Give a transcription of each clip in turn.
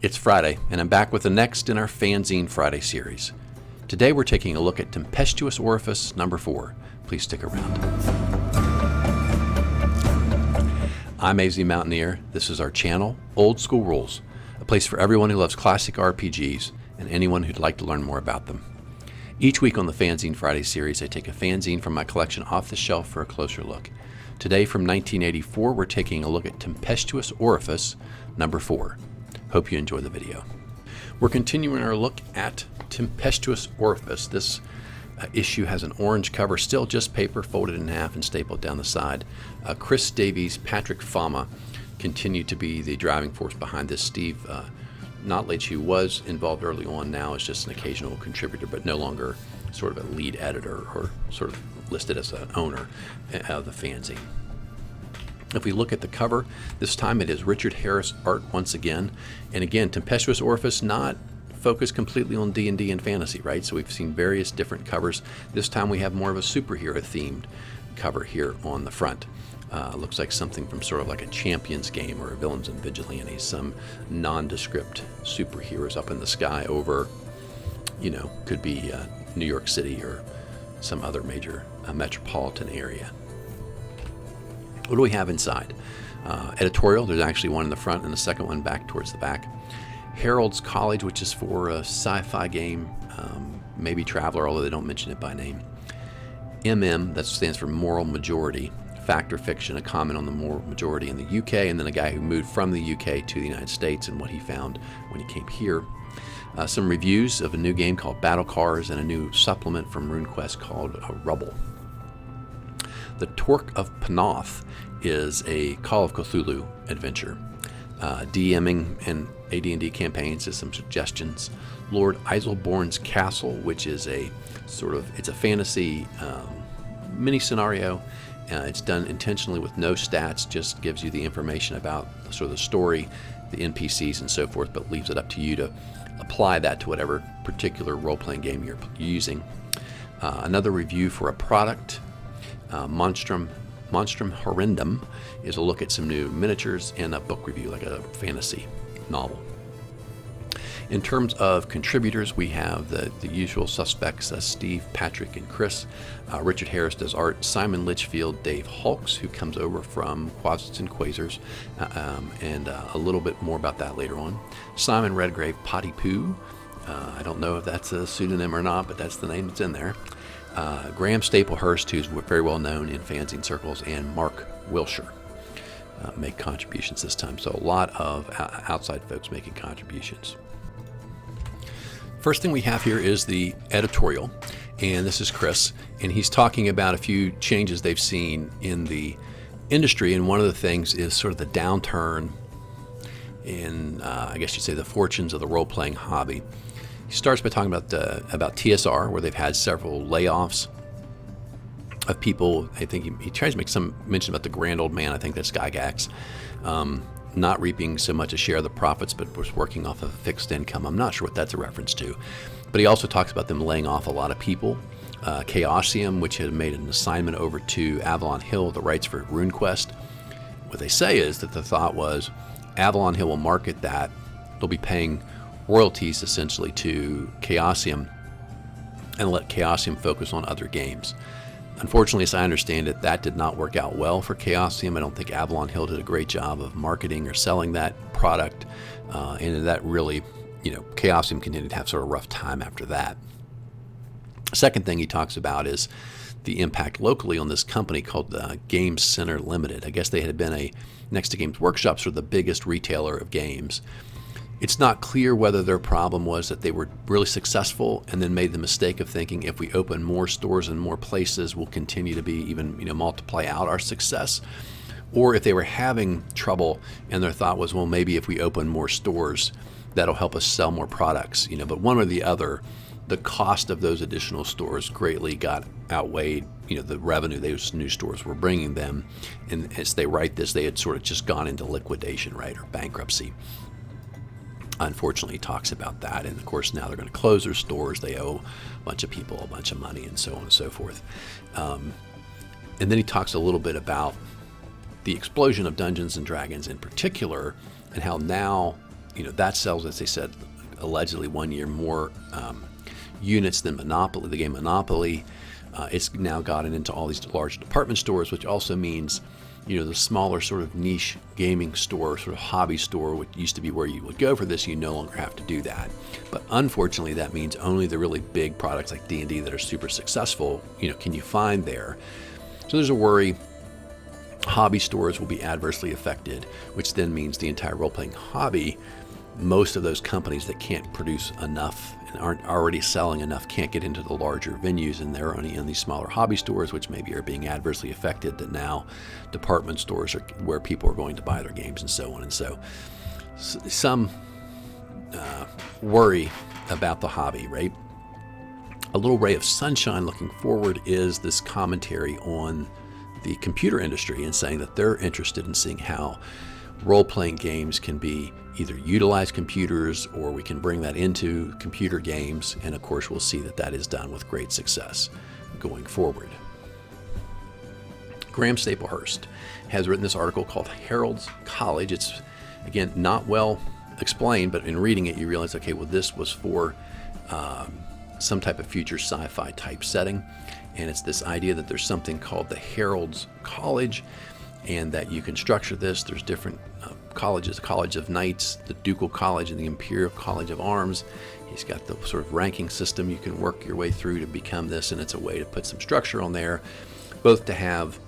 It's Friday, and I'm back with the next in our Fanzine Friday series. Today we're taking a look at Tempestuous Orifice number 4. Please stick around. I'm AZ Mountaineer. This is our channel, Old School Rules, a place for everyone who loves classic RPGs and anyone who'd like to learn more about them. Each week on the Fanzine Friday series, I take a fanzine from my collection off the shelf for a closer look. Today, from 1984, we're taking a look at Tempestuous Orifice number 4. Hope you enjoy the video. We're continuing our look at Tempestuous Orifice. This issue has an orange cover, still just paper folded in half and stapled down the side. Chris Davies, Patrick Fama continue to be the driving force behind this. Steve Knowledge, who was involved early on, now is just an occasional contributor, but no longer sort of a lead editor or sort of listed as an owner of the fanzine. If we look at the cover, this time it is Richard Harris art once again. And again, Tempestuous Orifice not focused completely on D&D and fantasy, right? So we've seen various different covers. This time we have more of a superhero themed cover here on the front. Looks like something from sort of like a Champions game or a Villains and Vigilantes, some nondescript superheroes up in the sky over, could be New York City or some other major metropolitan area. What do we have inside? Editorial, there's actually one in the front and the second one back towards the back. Heralds College, which is for a sci-fi game, maybe Traveler, although they don't mention it by name. that stands for Moral Majority. Fact or fiction, a comment on the moral majority in the UK, and then a guy who moved from the UK to the United States and what he found when he came here. Some reviews of a new game called Battlecars and a new supplement from RuneQuest called Rubble. The Torc of Pnoth is a Call of Cthulhu adventure. Dming and AD&D campaigns is some suggestions. Lord Iselborne's Castle, which is it's a fantasy mini scenario. It's done intentionally with no stats, just gives you the information about sort of the story, the NPCs and so forth, but leaves it up to you to apply that to whatever particular role-playing game you're using. Another review for a product, Monstrm Herendum, is a look at some new miniatures and a book review, like a fantasy novel. In terms of contributors, we have the usual suspects, Steve, Patrick, and Chris. Richard Harris does art. Simon Lichfield, Dave Hawkes, who comes over from Quasits and Quasars, and a little bit more about that later on. Simon Redgrave, Patti Poos. I don't know if that's a pseudonym or not, but that's the name that's in there. Graham Staplehurst, who's very well known in fanzine circles, and Mark Wilsher make contributions this time. So a lot of outside folks making contributions. First thing we have here is the editorial, and this is Chris, and he's talking about a few changes they've seen in the industry, and one of the things is sort of the downturn in, I guess you'd say, the fortunes of the role-playing hobby. He starts by talking about TSR, where they've had several layoffs of people. I think he tries to make some mention about the grand old man. I think that's Gygax. Not reaping so much a share of the profits, but was working off of a fixed income. I'm not sure what that's a reference to. But he also talks about them laying off a lot of people. Chaosium, which had made an assignment over to Avalon Hill, the rights for RuneQuest. What they say is that the thought was Avalon Hill will market that. They'll be paying royalties essentially to Chaosium and let Chaosium focus on other games. Unfortunately, as I understand it, that did not work out well for Chaosium. I don't think Avalon Hill did a great job of marketing or selling that product, and that really, Chaosium continued to have sort of a rough time after that. Second thing he talks about is the impact locally on this company called Game Center Limited. I guess they had been next to Games Workshop, sort of the biggest retailer of games. It's not clear whether their problem was that they were really successful and then made the mistake of thinking if we open more stores in more places, we'll continue to be even, multiply out our success. Or if they were having trouble and their thought was, well, maybe if we open more stores, that'll help us sell more products. But one or the other, the cost of those additional stores greatly got outweighed, the revenue those new stores were bringing them. And as they write this, they had sort of just gone into liquidation, right, or bankruptcy. Unfortunately, he talks about that, and of course now they're going to close their stores. They owe a bunch of people a bunch of money, and so on and so forth. And then he talks a little bit about the explosion of Dungeons and Dragons in particular, and how now that sells, as they said, allegedly 1 year more units than Monopoly, the game Monopoly. It's now gotten into all these large department stores, which also means, the smaller sort of niche gaming store, sort of hobby store, which used to be where you would go for this, you no longer have to do that. But unfortunately, that means only the really big products like D&D that are super successful, can you find there. So there's a worry hobby stores will be adversely affected, which then means the entire role-playing hobby, most of those companies that can't produce enough and aren't already selling enough can't get into the larger venues, and they're only in these smaller hobby stores, which maybe are being adversely affected, that now department stores are where people are going to buy their games and so on. And so some worry about the hobby, right? A little ray of sunshine looking forward is this commentary on the computer industry and saying that they're interested in seeing how role-playing games can be either utilize computers, or we can bring that into computer games. And of course, we'll see that that is done with great success going forward. Graham Staplehurst has written this article called Heralds College. It's, again, not well explained, but in reading it, you realize, okay, well, this was for some type of future sci-fi type setting. And it's this idea that there's something called the Heralds College, and that you can structure this. There's different colleges, the College of Knights, the Ducal College, and the Imperial College of Arms. He's got the sort of ranking system you can work your way through to become this, and it's a way to put some structure on there, both to have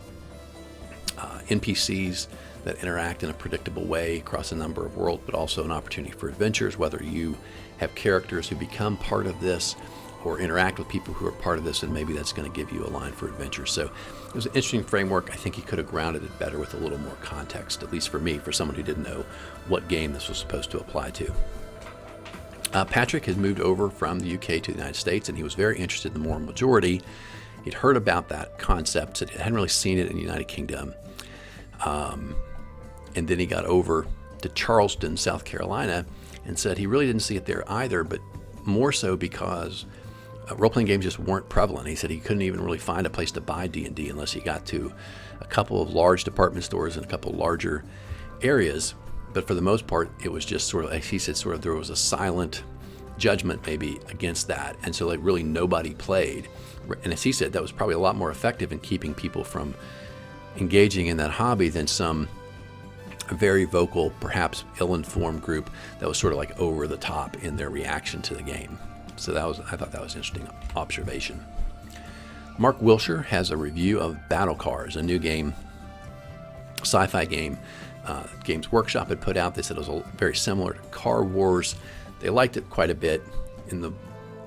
NPCs that interact in a predictable way across a number of worlds, but also an opportunity for adventures, whether you have characters who become part of this or interact with people who are part of this, and maybe that's going to give you a line for adventure. So it was an interesting framework. I think he could have grounded it better with a little more context, at least for me, for someone who didn't know what game this was supposed to apply to. Patrick has moved over from the UK to the United States, and he was very interested in the moral majority. He'd heard about that concept, but he hadn't really seen it in the United Kingdom. And then he got over to Charleston, South Carolina, and said he really didn't see it there either, but more so because role-playing games just weren't prevalent. He said he couldn't even really find a place to buy D&D unless he got to a couple of large department stores and a couple of larger areas. But for the most part, it was just sort of, like he said, sort of there was a silent judgment maybe against that. And so like really nobody played. And as he said, that was probably a lot more effective in keeping people from engaging in that hobby than some very vocal, perhaps ill-informed group that was sort of like over the top in their reaction to the game. So I thought that was an interesting observation. Mark Wilsher has a review of Battlecars, a new game, sci-fi game, Games Workshop had put out. They said it was very similar to Car Wars. They liked it quite a bit. In the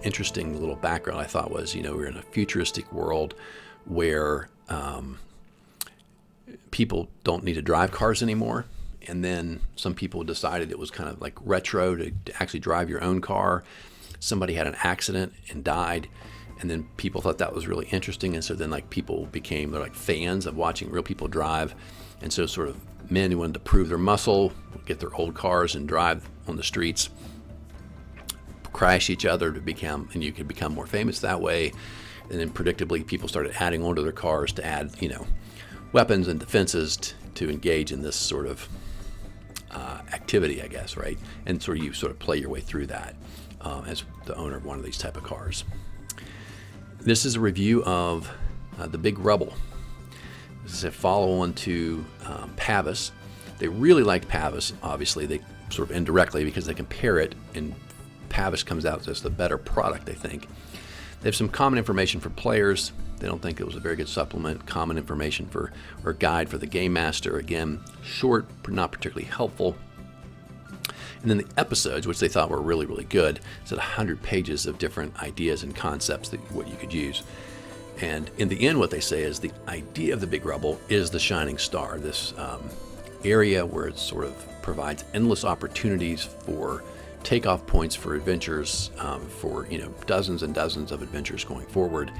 interesting little background I thought was, we're in a futuristic world where people don't need to drive cars anymore. And then some people decided it was kind of like retro to actually drive your own car. Somebody had an accident and died, and then people thought that was really interesting, and so then like people they're like fans of watching real people drive. And so sort of men who wanted to prove their muscle would get their old cars and drive on the streets, crash each other and you could become more famous that way. And then predictably people started adding onto their cars to add weapons and defenses to engage in this sort of activity, I guess, right? And so you sort of play your way through that as the owner of one of these type of cars. This is a review of The Big Rubble. This is a follow-on to Pavis. They really liked Pavis, obviously. They sort of indirectly, because they compare it, and Pavis comes out as the better product, they think. They have some common information for players. They don't think it was a very good supplement. Common information or guide for the game master. Again, short, not particularly helpful. And then the episodes, which they thought were really, really good, said 100 pages of different ideas and concepts what you could use. And in the end, what they say is the idea of the Big Rubble is the shining star, this area where it sort of provides endless opportunities for takeoff points for adventures, for dozens and dozens of adventures going forward.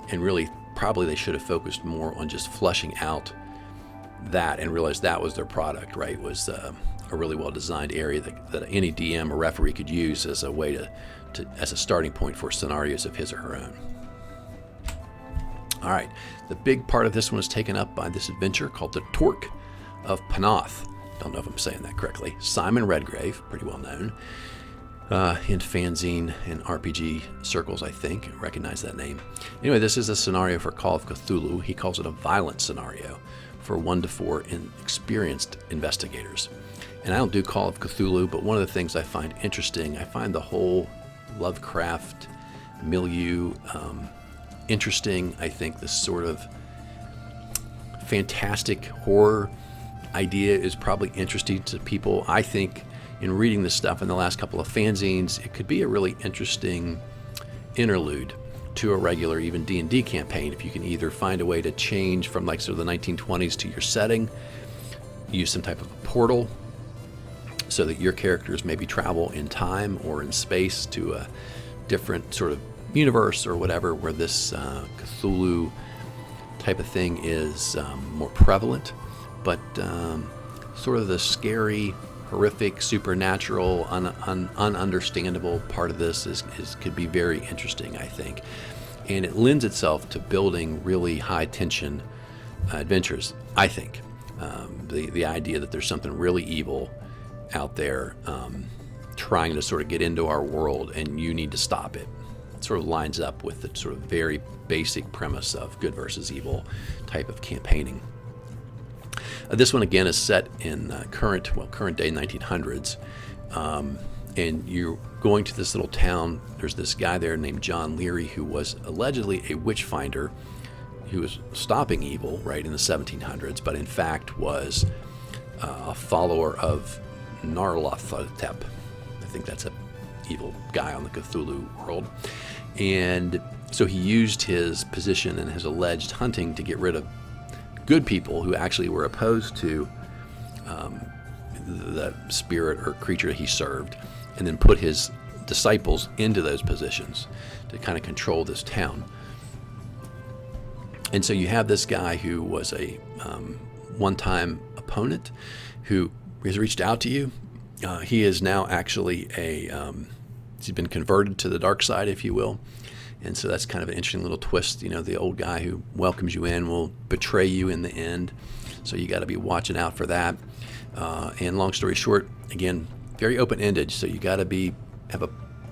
And really, probably they should have focused more on just fleshing out that and realized that was their product, right? Was a really well-designed area that any DM or referee could use as a way as a starting point for scenarios of his or her own. All right, the big part of this one is taken up by this adventure called the Torc of Pnoth. don't know if I'm saying that correctly. Simon Redgrave, pretty well known in fanzine and RPG circles, I think. I recognize that name. Anyway, this is a scenario for Call of Cthulhu. He calls it a violent scenario for 1 to 4 experienced investigators. And I don't do Call of Cthulhu, but one of the things I find interesting, I find the whole Lovecraft milieu interesting. I think this sort of fantastic horror idea is probably interesting to people. I think in reading this stuff in the last couple of fanzines, it could be a really interesting interlude to a regular even D&D campaign if you can either find a way to change from like sort of the 1920s to your setting, use some type of a portal so that your characters maybe travel in time or in space to a different sort of universe or whatever, where this Cthulhu type of thing is more prevalent, but sort of the scary, horrific, supernatural, ununderstandable part of this could be very interesting, I think. And it lends itself to building really high tension adventures, I think. The idea that there's something really evil out there trying to sort of get into our world and you need to stop it. It sort of lines up with the sort of very basic premise of good versus evil type of campaigning. This one again is set in current day 1900s, and you're going to this little town. There's this guy there named John Leary who was allegedly a witch finder who was stopping evil right in the 1700s, but in fact was a follower of Nyarlathotep. I think that's an evil guy on the Cthulhu world. And so he used his position and his alleged hunting to get rid of good people who actually were opposed to the spirit or creature he served, and then put his disciples into those positions to kind of control this town. And so you have this guy who was a one-time opponent who has reached out to you. He is now actually he's been converted to the dark side, if you will. And so that's kind of an interesting little twist. You know, the old guy who welcomes you in will betray you in the end. So you got to be watching out for that. And long story short, again, very open-ended. So you got to have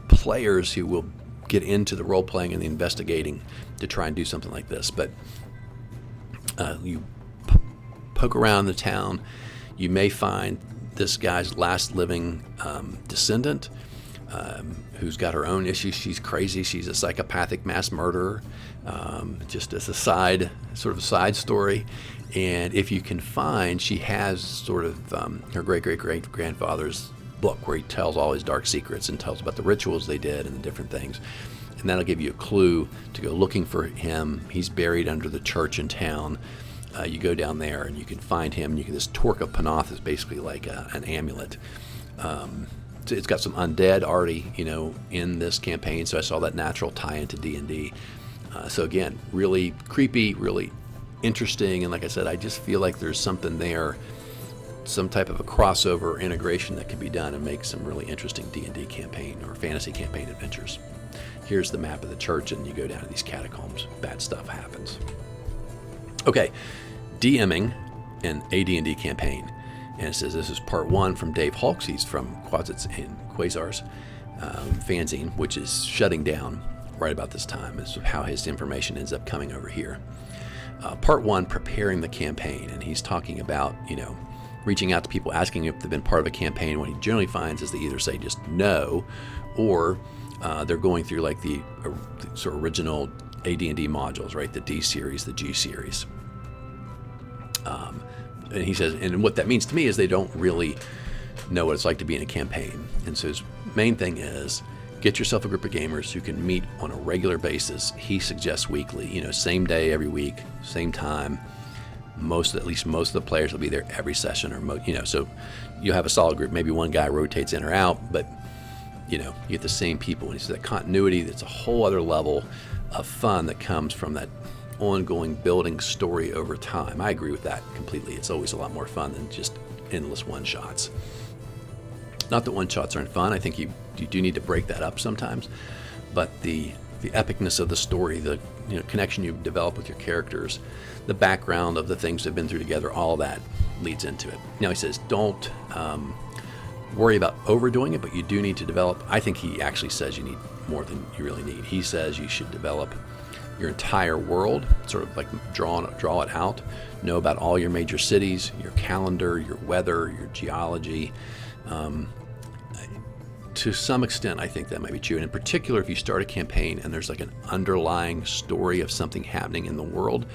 players who will get into the role-playing and the investigating to try and do something like this. But you poke around the town, you may find this guy's last living descendant, who's got her own issues. She's crazy. She's a psychopathic mass murderer, just as a side story. And if you can find, she has sort of her great-great-great-grandfather's book where he tells all his dark secrets and tells about the rituals they did and the different things. And that'll give you a clue to go looking for him. He's buried under the church in town. You go down there and you can find him. This Torc of Pnoth is basically like an amulet. It's got some undead already, in this campaign. So I saw that natural tie into D&D. So again, really creepy, really interesting. And like I said, I just feel like there's something there, some type of a crossover integration that can be done and make some really interesting D&D campaign or fantasy campaign adventures. Here's the map of the church, and you go down to these catacombs. Bad stuff happens. Okay, DMing an AD&D campaign. And it says this is part 1 from Dave Hulks. He's from Quasits and Quasars fanzine, which is shutting down right about this time. Is how his information ends up coming over here. Part 1, preparing the campaign. And he's talking about, reaching out to people, asking if they've been part of a campaign. What he generally finds is they either say just no, or they're going through like the sort of original AD&D modules, right? The D series, the G series. And he says, and what that means to me is they don't really know what it's like to be in a campaign. And so his main thing is get yourself a group of gamers who can meet on a regular basis. He suggests weekly, same day every week, same time. At least most of the players will be there every session, or so you'll have a solid group. Maybe one guy rotates in or out, but you get the same people. And he says that continuity, that's a whole other level of fun that comes from that ongoing building story over time. I agree with that completely. It's always a lot more fun than just endless one-shots. Not that one-shots aren't fun. I think you do need to break that up sometimes, but the the epicness of the story, the connection you develop with your characters, the background of the things they've been through together, all that leads into it. Now he says, don't worry about overdoing it, but you do need to develop. I think he actually says you need more than you really need. He says you should develop your entire world, sort of like draw it out, know about all your major cities, your calendar, your weather, your geology. To some extent, I think that might be true. And in particular, if you start a campaign and there's like an underlying story of something happening in the world,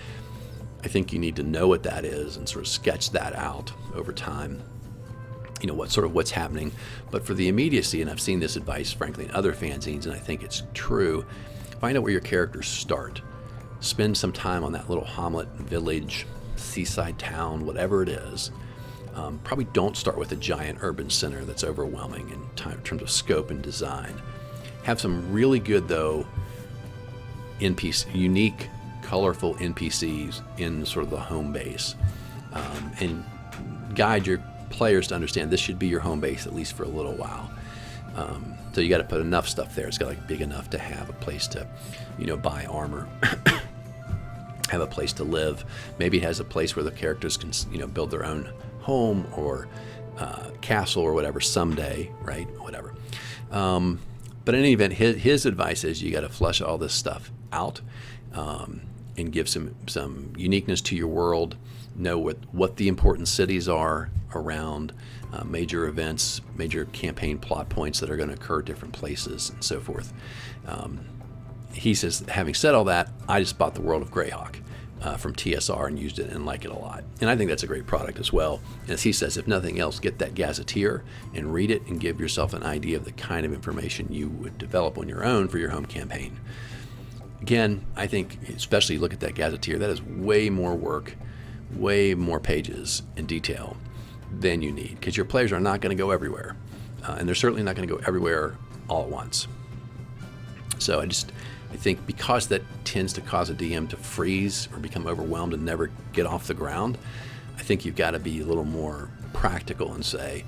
I think you need to know what that is and sort of sketch that out over time. What's happening. But for the immediacy, and I've seen this advice, frankly, in other fanzines, and I think it's true, find out where your characters start. Spend some time on that little hamlet, village, seaside town, whatever it is. Probably don't start with a giant urban center that's overwhelming in terms of scope and design. Have some really good, though, unique, colorful NPCs in sort of the home base. And guide your players to understand this should be your home base at least for a little while. So you got to put enough stuff there. It's got to be big enough to have a place to, buy armor, have a place to live. Maybe it has a place where the characters can, build their own home or castle or whatever someday, right? Whatever. But in any event, his advice is you got to flesh all this stuff out and give some uniqueness to your world. Know what the important cities are around major events, major campaign plot points that are going to occur at different places, and so forth. He says, having said all that, I just bought the World of Greyhawk from TSR and used it and like it a lot. And I think that's a great product as well. As he says, if nothing else, get that gazetteer and read it and give yourself an idea of the kind of information you would develop on your own for your home campaign. Again, I think, especially look at that gazetteer, that is way more work, way more pages in detail than you need, because your players are not going to go everywhere. And they're certainly not going to go everywhere all at once. So I think because that tends to cause a DM to freeze or become overwhelmed and never get off the ground, I think you've got to be a little more practical and say,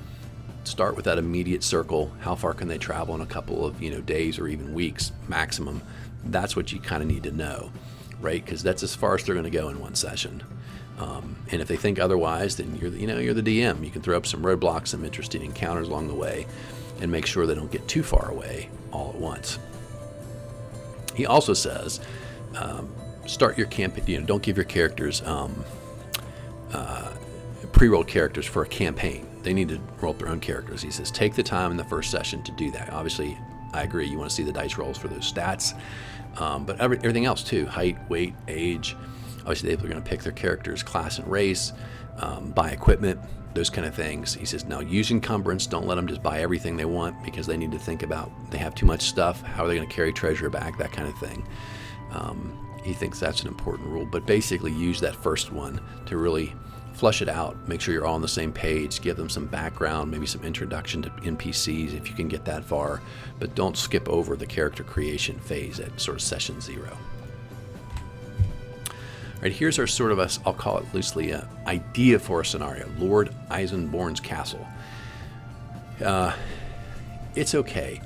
start with that immediate circle. How far can they travel in a couple of days or even weeks maximum? That's what you kind of need to know, right? Because that's as far as they're going to go in one session. And if they think otherwise, then you're the DM. You can throw up some roadblocks, some interesting encounters along the way, and make sure they don't get too far away all at once. He also says, start your campaign. Don't give your characters pre-rolled characters for a campaign. They need to roll up their own characters. He says, take the time in the first session to do that. Obviously, I agree. You want to see the dice rolls for those stats, but everything else too: height, weight, age. Obviously, they're going to pick their characters' class and race, buy equipment, those kind of things. He says, now use encumbrance. Don't let them just buy everything they want, because they need to think about, they have too much stuff. How are they going to carry treasure back? That kind of thing. He thinks that's an important rule, but basically use that first one to really flush it out, make sure you're all on the same page, give them some background, maybe some introduction to NPCs if you can get that far, but don't skip over the character creation phase at sort of session 0. All right, here's our sort of I'll call it loosely, an idea for a scenario: Lord Eisenborn's castle. It's okay.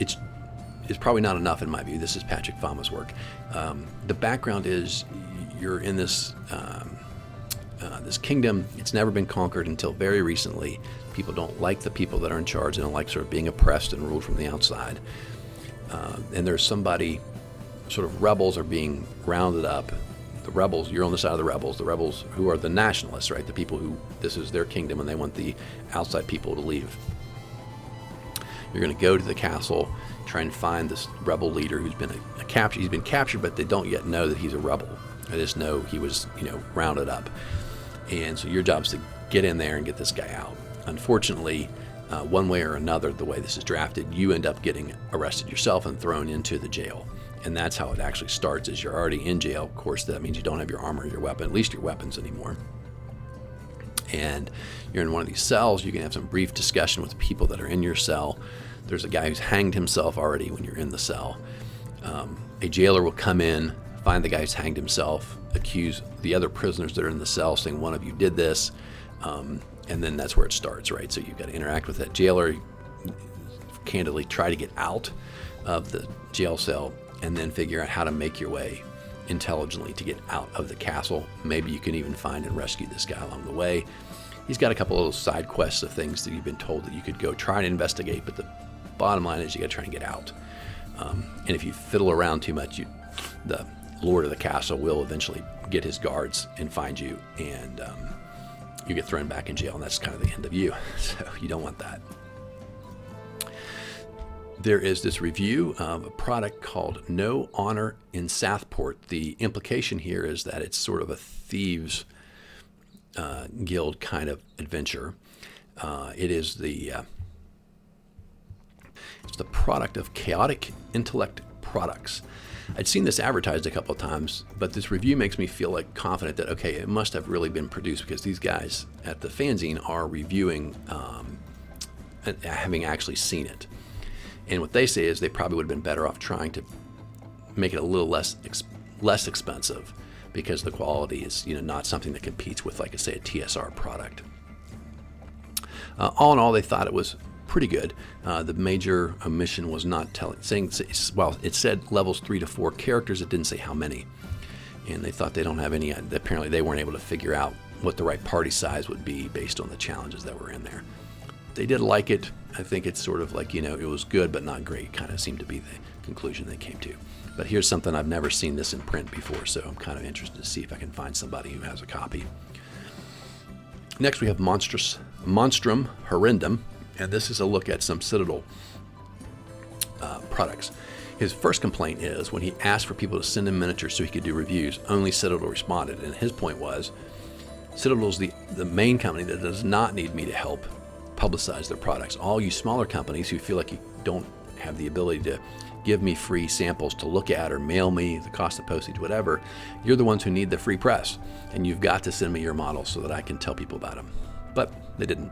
It's probably not enough in my view. This is Patrick Fama's work. The background is you're in this this kingdom. It's never been conquered until very recently. People don't like the people that are in charge. They don't like sort of being oppressed and ruled from the outside. And there's somebody, sort of rebels are being rounded up. The rebels, you're on the side of the rebels who are the nationalists, right? The people who, this is their kingdom and they want the outside people to leave. You're going to go to the castle, try and find this rebel leader who's been he's been captured, but they don't yet know that he's a rebel. They just know he was, rounded up. And so your job is to get in there and get this guy out. Unfortunately, one way or another, the way this is drafted, you end up getting arrested yourself and thrown into the jail. And that's how it actually starts, is you're already in jail. Of course, that means you don't have your armor, your weapon, at least your weapons anymore. And you're in one of these cells. You can have some brief discussion with the people that are in your cell. There's a guy who's hanged himself already when you're in the cell. A jailer will come in, find the guy who's hanged himself, accuse the other prisoners that are in the cell, saying one of you did this, and then that's where it starts, right? So you've got to interact with that jailer, candidly try to get out. of the jail cell and then figure out how to make your way intelligently to get out of the castle. Maybe you can even find and rescue this guy along the way. He's got a couple of little side quests of things that you've been told that you could go try and investigate, but the bottom line is you got to try and get out. And if you fiddle around too much, the lord of the castle will eventually get his guards and find you, and you get thrown back in jail, and that's kind of the end of you. So you don't want that. There is this review of a product called No Honor in Southport. The implication here is that it's sort of a thieves guild kind of adventure. It is it's the product of Chaotic Intellect Products. I'd seen this advertised a couple of times, but this review makes me feel like confident that, okay, it must have really been produced, because these guys at the fanzine are reviewing, having actually seen it. And what they say is they probably would have been better off trying to make it a little less expensive, because the quality is, not something that competes with, like I say, a TSR product. All in all, they thought it was pretty good. The major omission was not saying, well, it said levels 3 to 4 characters. It didn't say how many. And they thought they don't have any, apparently they weren't able to figure out what the right party size would be based on the challenges that were in there. They did like it. I think it's sort of like, it was good but not great, kind of seemed to be the conclusion they came to. But here's something, I've never seen this in print before, so I'm kind of interested to see if I can find somebody who has a copy. Next we have Monstrm Herendum, and this is a look at some Citadel products. His first complaint is when he asked for people to send him miniatures so he could do reviews, only Citadel responded, and his point was, Citadel's the main company that does not need me to help publicize their products. All you smaller companies who feel like you don't have the ability to give me free samples to look at or mail me the cost of postage, whatever, you're the ones who need the free press, and you've got to send me your models so that I can tell people about them. But they didn't.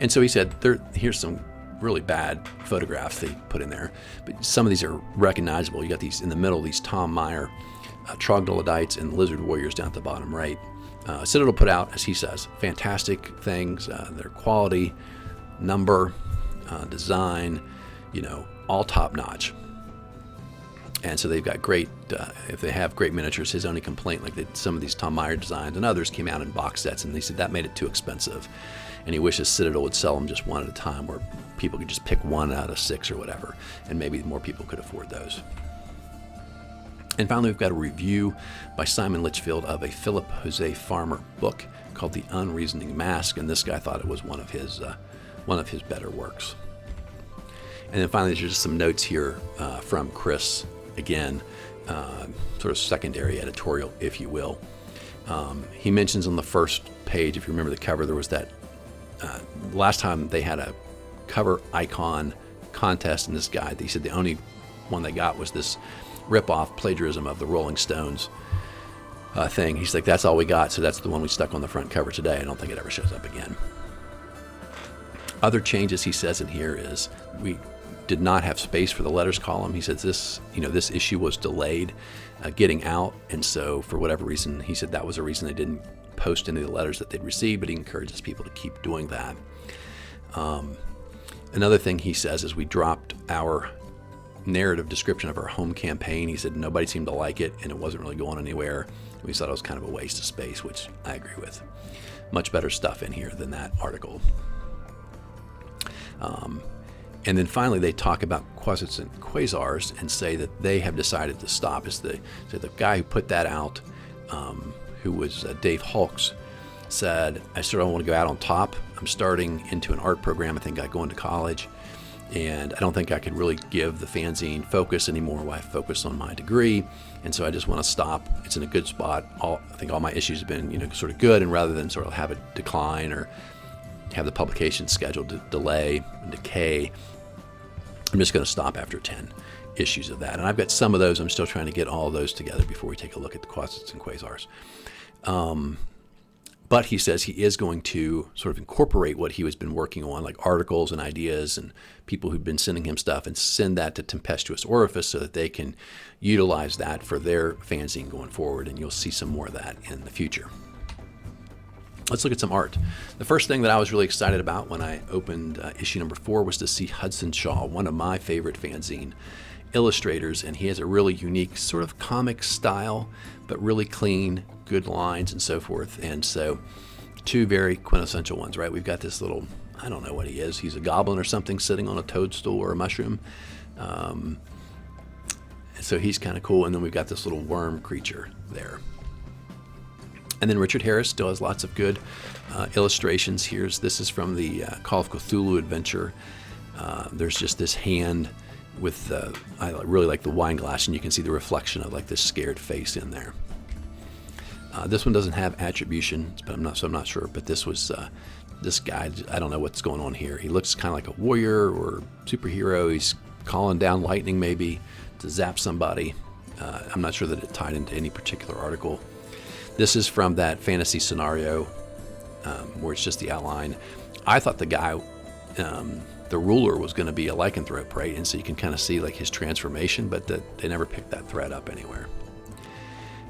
And so he said, here's some really bad photographs they put in there, but some of these are recognizable. You got these in the middle, these Tom Meyer troglodytes and lizard warriors down at the bottom right. Citadel put out, as he says, fantastic things. Their quality, number, design, all top notch. And so they've got great, if they have great miniatures. His only complaint, like some of these Tom Meyer designs and others came out in box sets, and he said that made it too expensive. And he wishes Citadel would sell them just one at a time, where people could just pick 1 out of 6 or whatever, and maybe more people could afford those. And finally, we've got a review by Simon Lichfield of a Philip Jose Farmer book called The Unreasoning Mask, and this guy thought it was one of his better works. And then finally, there's just some notes here from Chris, again, sort of secondary editorial, if you will. He mentions on the first page, if you remember the cover, there was that last time they had a cover icon contest, and this guy, he said the only one they got was this rip-off plagiarism of the Rolling Stones thing. He's like, that's all we got, so that's the one we stuck on the front cover today. I don't think it ever shows up again. Other changes he says in here is we did not have space for the letters column. He says this issue was delayed getting out, and so for whatever reason, he said that was a reason they didn't post any of the letters that they'd received, but he encourages people to keep doing that. Another thing he says is we dropped our narrative description of our home campaign. He said nobody seemed to like it, and it wasn't really going anywhere. We thought it was kind of a waste of space, which I agree with. Much better stuff in here than that article. And then finally, they talk about quasits and quasars and say that they have decided to stop. So the guy who put that out, who was Dave Hulks, said, I sort of want to go out on top. I'm starting into an art program. I think I go into college, and I don't think I could really give the fanzine focus anymore while I focus on my degree. And so I just want to stop. It's in a good spot. I think all my issues have been, sort of good, and rather than sort of have a decline or have the publication scheduled to delay and decay, I'm just going to stop after 10 issues of that. And I've got some of those. I'm still trying to get all of those together before we take a look at the quasits and quasars. But he says he is going to sort of incorporate what he has been working on, like articles and ideas and people who've been sending him stuff, and send that to Tempestuous Orifice so that they can utilize that for their fanzine going forward. And you'll see some more of that in the future. Let's look at some art. The first thing that I was really excited about when I opened issue number 4 was to see Hudson Shaw, one of my favorite fanzine illustrators, and he has a really unique sort of comic style, but really clean, good lines and so forth. And so 2 very quintessential ones, right? We've got this little, I don't know what he is. He's a goblin or something sitting on a toadstool or a mushroom. So he's kind of cool. And then we've got this little worm creature there. And then Richard Harris still has lots of good illustrations. This is from the Call of Cthulhu adventure. There's just this hand with, I really like the wine glass, and you can see the reflection of like this scared face in there. This one doesn't have attribution, but I'm not sure. But this was this guy. I don't know what's going on here. He looks kind of like a warrior or superhero. He's calling down lightning maybe to zap somebody. I'm not sure that it tied into any particular article. This is from that fantasy scenario where it's just the outline. I thought the guy, the ruler, was going to be a lycanthrope, right? And so you can kind of see like his transformation, but they never picked that thread up anywhere.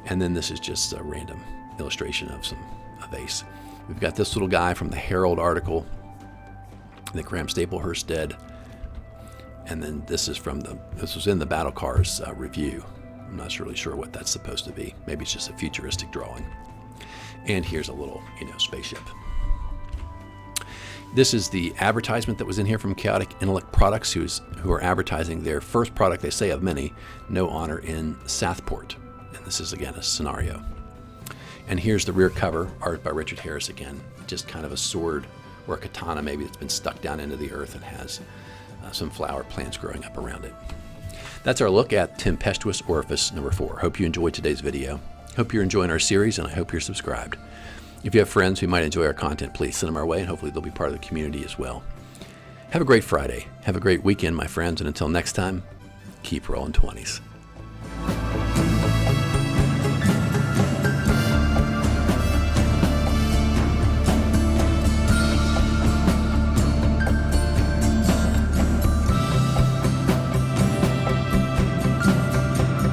And then this is just a random illustration of a vase. We've got this little guy from the Herald article that Graham Staplehurst did. And then this is this was in the Battlecars review. I'm not really sure what that's supposed to be. Maybe it's just a futuristic drawing. And here's a little, spaceship. This is the advertisement that was in here from Chaotic Intellect Products, who are advertising their first product, they say of many, No Honor, in Southport. And this is, again, a scenario. And here's the rear cover, art by Richard Harris again. Just kind of a sword or a katana maybe that's been stuck down into the earth and has some flower plants growing up around it. That's our look at Tempestuous Orifice number 4. Hope you enjoyed today's video. Hope you're enjoying our series, and I hope you're subscribed. If you have friends who might enjoy our content, please send them our way, and hopefully they'll be part of the community as well. Have a great Friday. Have a great weekend, my friends, and until next time, keep rolling 20s.